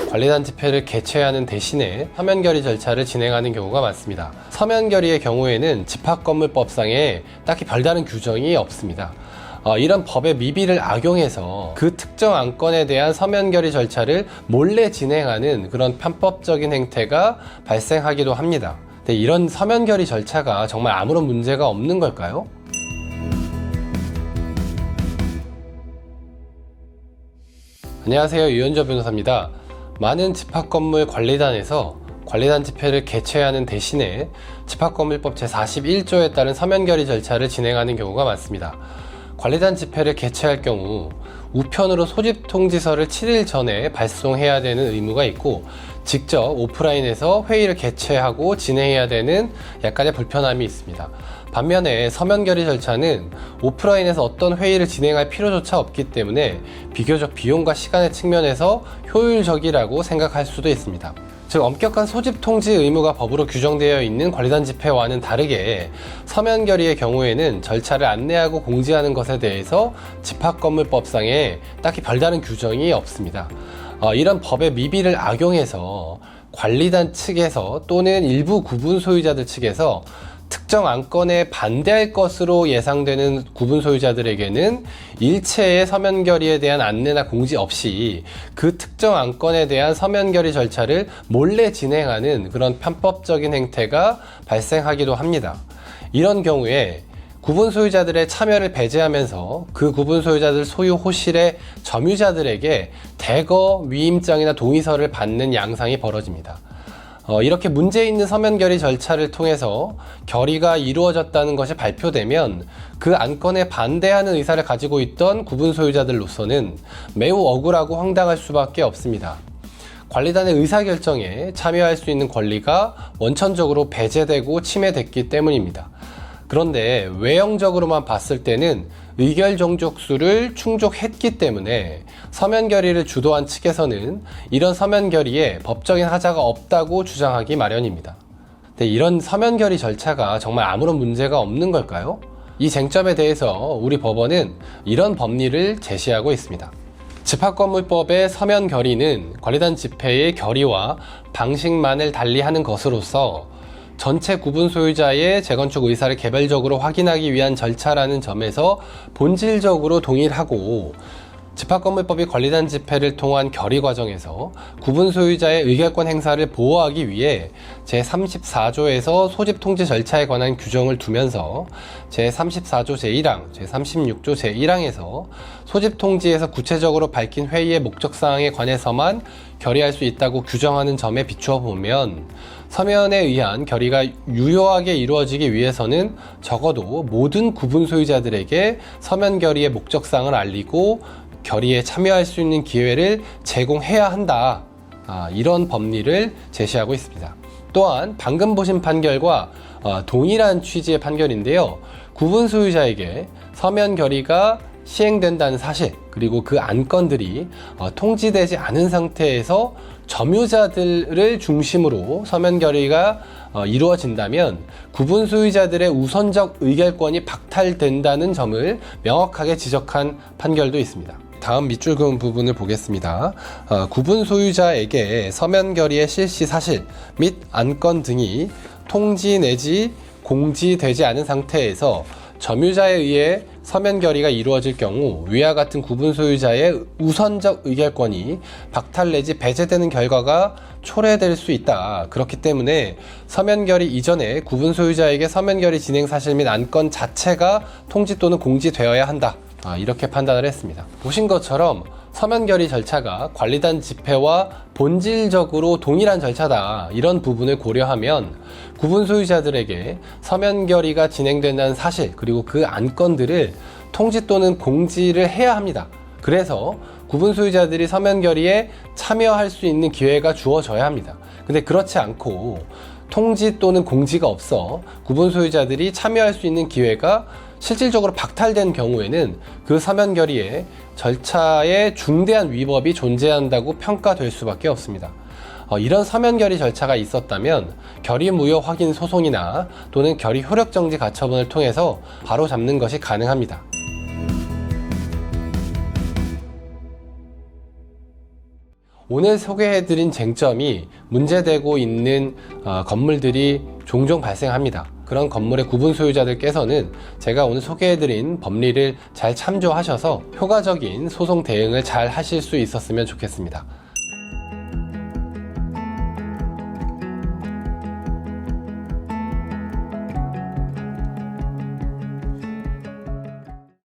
관리단 집회를 개최하는 대신에 서면 결의 절차를 진행하는 경우가 많습니다. 서면 결의의 경우에는 집합건물법상에 딱히 별다른 규정이 없습니다. 이런 법의 미비를 악용해서 그 특정 안건에 대한 서면 결의 절차를 몰래 진행하는 그런 편법적인 행태가 발생하기도 합니다. 근데 이런 서면 결의 절차가 정말 아무런 문제가 없는 걸까요? 안녕하세요, 유현조 변호사입니다. 많은 집합건물 관리단에서 관리단 집회를 개최하는 대신에 집합건물법 제41조에 따른 서면 결의 절차를 진행하는 경우가 많습니다. 관리단 집회를 개최할 경우 우편으로 소집 통지서를 7일 전에 발송해야 되는 의무가 있고, 직접 오프라인에서 회의를 개최하고 진행해야 되는 약간의 불편함이 있습니다. 반면에 서면 결의 절차는 오프라인에서 어떤 회의를 진행할 필요조차 없기 때문에 비교적 비용과 시간의 측면에서 효율적이라고 생각할 수도 있습니다. 즉, 엄격한 소집 통지 의무가 법으로 규정되어 있는 관리단 집회와는 다르게 서면 결의의 경우에는 절차를 안내하고 공지하는 것에 대해서 집합건물법상에 딱히 별다른 규정이 없습니다. 이런 법의 미비를 악용해서 관리단 측에서 또는 일부 구분 소유자들 측에서 특정 안건에 반대할 것으로 예상되는 구분 소유자들에게는 일체의 서면 결의에 대한 안내나 공지 없이 그 특정 안건에 대한 서면 결의 절차를 몰래 진행하는 그런 편법적인 행태가 발생하기도 합니다. 이런 경우에 구분 소유자들의 참여를 배제하면서 그 구분 소유자들 소유 호실의 점유자들에게 대거 위임장이나 동의서를 받는 양상이 벌어집니다. 이렇게 문제 있는 서면 결의 절차를 통해서 결의가 이루어졌다는 것이 발표되면 그 안건에 반대하는 의사를 가지고 있던 구분 소유자들로서는 매우 억울하고 황당할 수밖에 없습니다. 관리단의 의사결정에 참여할 수 있는 권리가 원천적으로 배제되고 침해됐기 때문입니다. 그런데 외형적으로만 봤을 때는 의결 종족수를 충족했기 때문에 서면 결의를 주도한 측에서는 이런 서면 결의에 법적인 하자가 없다고 주장하기 마련입니다. 근데 이런 서면 결의 절차가 정말 아무런 문제가 없는 걸까요? 이 쟁점에 대해서 우리 법원은 이런 법리를 제시하고 있습니다. 집합건물법의 서면 결의는 관리단 집회의 결의와 방식만을 달리하는 것으로서 전체 구분 소유자의 재건축 의사를 개별적으로 확인하기 위한 절차라는 점에서 본질적으로 동일하고, 집합건물법이 관리단 집회를 통한 결의 과정에서 구분 소유자의 의결권 행사를 보호하기 위해 제34조에서 소집 통지 절차에 관한 규정을 두면서 제34조 제1항, 제36조 제1항에서 소집 통지에서 구체적으로 밝힌 회의의 목적사항에 관해서만 결의할 수 있다고 규정하는 점에 비추어 보면 서면에 의한 결의가 유효하게 이루어지기 위해서는 적어도 모든 구분 소유자들에게 서면 결의의 목적사항을 알리고 결의에 참여할 수 있는 기회를 제공해야 한다. 이런 법리를 제시하고 있습니다. 또한 방금 보신 판결과 동일한 취지의 판결인데요. 구분 소유자에게 서면 결의가 시행된다는 사실, 그리고 그 안건들이 통지되지 않은 상태에서 점유자들을 중심으로 서면 결의가 이루어진다면 구분 소유자들의 우선적 의결권이 박탈된다는 점을 명확하게 지적한 판결도 있습니다. 다음 밑줄 그은 부분을 보겠습니다. 구분 소유자에게 서면 결의의 실시 사실 및 안건 등이 통지 내지 공지되지 않은 상태에서 점유자에 의해 서면 결의가 이루어질 경우 위와 같은 구분 소유자의 우선적 의결권이 박탈 내지 배제되는 결과가 초래될 수 있다. 그렇기 때문에 서면 결의 이전에 구분 소유자에게 서면 결의 진행 사실 및 안건 자체가 통지 또는 공지되어야 한다. 이렇게 판단을 했습니다. 보신 것처럼 서면 결의 절차가 관리단 집회와 본질적으로 동일한 절차다, 이런 부분을 고려하면 구분 소유자들에게 서면 결의가 진행된다는 사실, 그리고 그 안건들을 통지 또는 공지를 해야 합니다. 그래서 구분 소유자들이 서면 결의에 참여할 수 있는 기회가 주어져야 합니다. 근데 그렇지 않고 통지 또는 공지가 없어 구분 소유자들이 참여할 수 있는 기회가 실질적으로 박탈된 경우에는 그 서면 결의의 절차에 중대한 위법이 존재한다고 평가될 수밖에 없습니다. 이런 서면 결의 절차가 있었다면 결의 무효 확인 소송이나 또는 결의 효력 정지 가처분을 통해서 바로 잡는 것이 가능합니다. 오늘 소개해드린 쟁점이 문제되고 있는 건물들이 종종 발생합니다. 그런 건물의 구분 소유자들께서는 제가 오늘 소개해드린 법리를 잘 참조하셔서 효과적인 소송 대응을 잘 하실 수 있었으면 좋겠습니다.